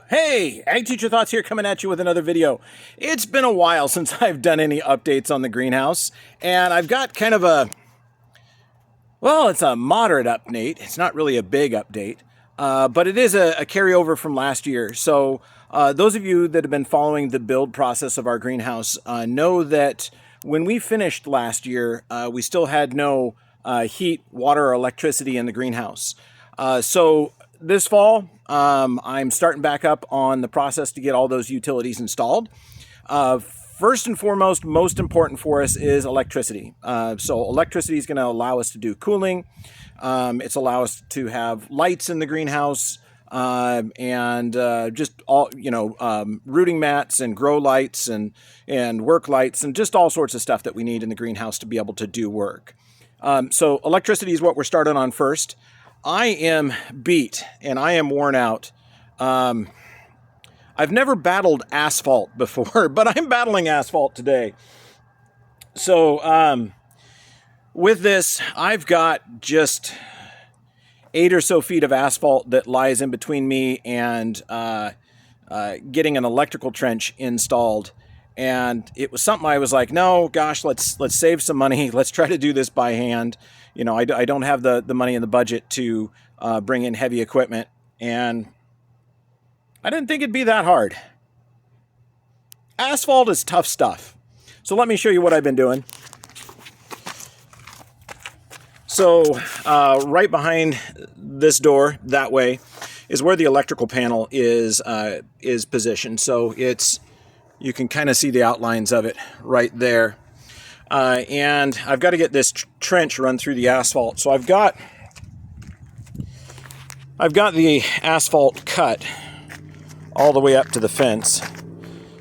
Hey, Ag Teacher Thoughts here, coming at you with another video. It's been a while since I've done any updates on the greenhouse, and I've got kind of it's a moderate update. It's not really a big update, but it is a carryover from last year. So those of you that have been following the build process of our greenhouse know that when we finished last year, we still had no heat, water, or electricity in the greenhouse. So this fall, I'm starting back up on the process to get all those utilities installed. First and foremost, most important for us is electricity. So electricity is going to allow us to do cooling. It's allow us to have lights in the greenhouse, and just all, rooting mats and grow lights and work lights and just all sorts of stuff that we need in the greenhouse to be able to do work. So electricity is what we're starting on first. I am beat and I am worn out. I've never battled asphalt before, but I'm battling asphalt today. So with this, I've got just 8 or so feet of asphalt that lies in between me and getting an electrical trench installed. And it was something I was like, no, gosh, let's save some money. Let's try to do this by hand. I don't have the money in the budget to bring in heavy equipment, and I didn't think it'd be that hard. Asphalt is tough stuff. So let me show you what I've been doing. So right behind this door, that way, is where the electrical panel is positioned. So you can kind of see the outlines of it right there. And I've got to get this trench run through the asphalt. So I've got the asphalt cut all the way up to the fence.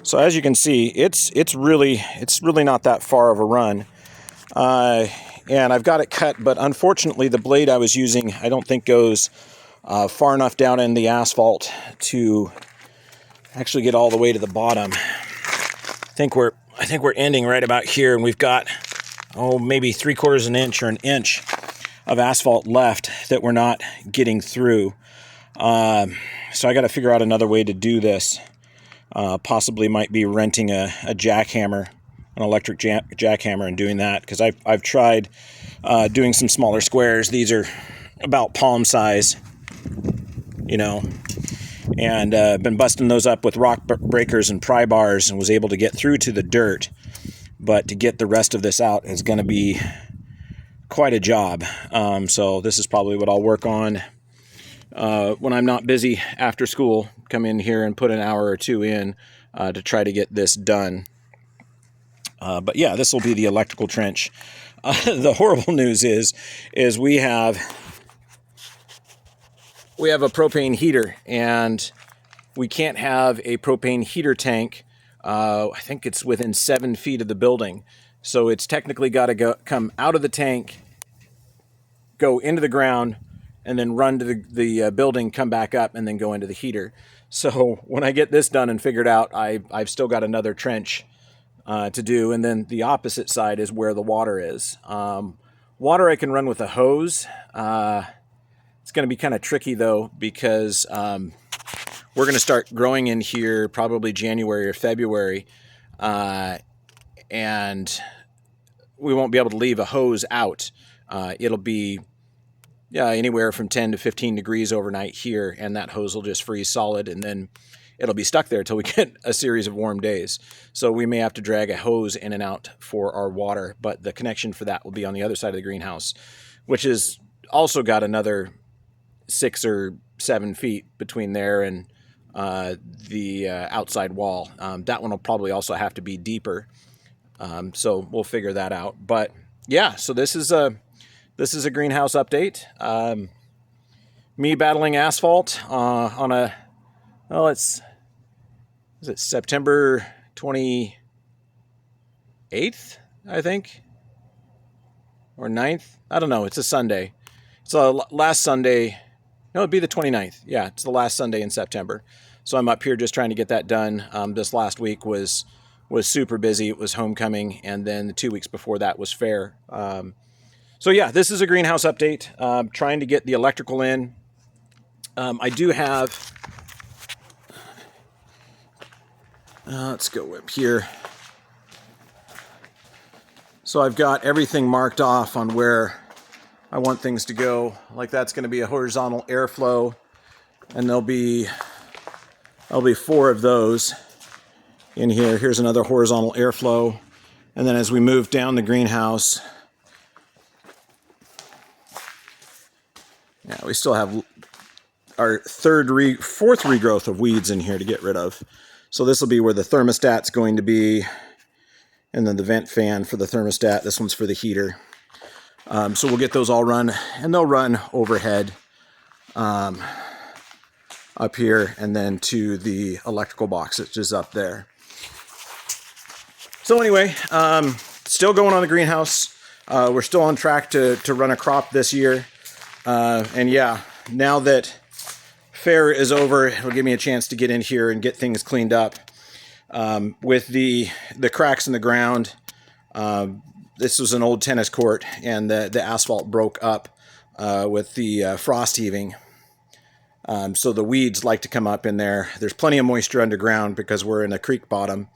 So as you can see, it's really not that far of a run. And I've got it cut, but unfortunately the blade I was using, I don't think goes far enough down in the asphalt to actually get all the way to the bottom. I think we're ending right about here, and we've got maybe 3/4 inch or an inch of asphalt left that we're not getting through. So I got to figure out another way to do this. Possibly might be renting a jackhammer, an electric jackhammer, and doing that, because I've tried doing some smaller squares. These are about palm size, and been busting those up with rock breakers and pry bars, and was able to get through to the dirt. But to get the rest of this out is going to be quite a job. So this is probably what I'll work on when I'm not busy after school. Come in here and put an hour or two in to try to get this done. But yeah, this will be the electrical trench. The horrible news is we have a propane heater, and we can't have a propane heater tank. I think it's within 7 feet of the building. So it's technically got to come out of the tank, go into the ground, and then run to the building, come back up, and then go into the heater. So when I get this done and figured out, I've still got another trench to do. And then the opposite side is where the water is. Water I can run with a hose. It's going to be kind of tricky, though, because we're going to start growing in here probably January or February, and we won't be able to leave a hose out. It'll be anywhere from 10 to 15 degrees overnight here, and that hose will just freeze solid, and then it'll be stuck there until we get a series of warm days. So we may have to drag a hose in and out for our water, but the connection for that will be on the other side of the greenhouse, which is also got another 6 or 7 feet between there and the outside wall. That one will probably also have to be deeper. So we'll figure that out. But yeah, so this is a greenhouse update. Me battling asphalt on is it September 28th, I think, or 9th? I don't know. It's a Sunday. It's last Sunday. No, it'd be the 29th. Yeah, it's the last Sunday in September. So I'm up here just trying to get that done. This last week was super busy. It was homecoming, and then the 2 weeks before that was fair. So yeah, this is a greenhouse update. Trying to get the electrical in. I do have Let's go up here. So I've got everything marked off on where I want things to go. Like that's going to be a horizontal airflow, and there'll be 4 of those in here. Here's another horizontal airflow, and then as we move down the greenhouse, yeah, we still have our fourth regrowth of weeds in here to get rid of. So this will be where the thermostat's going to be, and then the vent fan for the thermostat. This one's for the heater. So we'll get those all run, and they'll run overhead up here and then to the electrical box, which is up there. So anyway, still going on the greenhouse. We're still on track to run a crop this year. And yeah, now that fair is over, it'll give me a chance to get in here and get things cleaned up. With the cracks in the ground, this was an old tennis court, and the asphalt broke up with the frost heaving. So the weeds like to come up in there. There's plenty of moisture underground because we're in a creek bottom.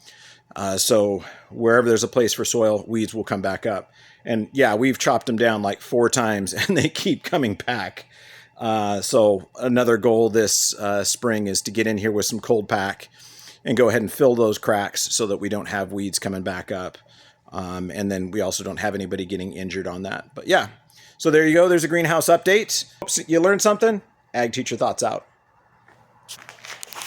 So wherever there's a place for soil, weeds will come back up. And yeah, we've chopped them down like 4 times and they keep coming back. So another goal this spring is to get in here with some cold pack and go ahead and fill those cracks so that we don't have weeds coming back up. And then we also don't have anybody getting injured on that. But yeah, so there you go. There's a greenhouse update. Hope you learned something. Ag Teacher Thoughts out.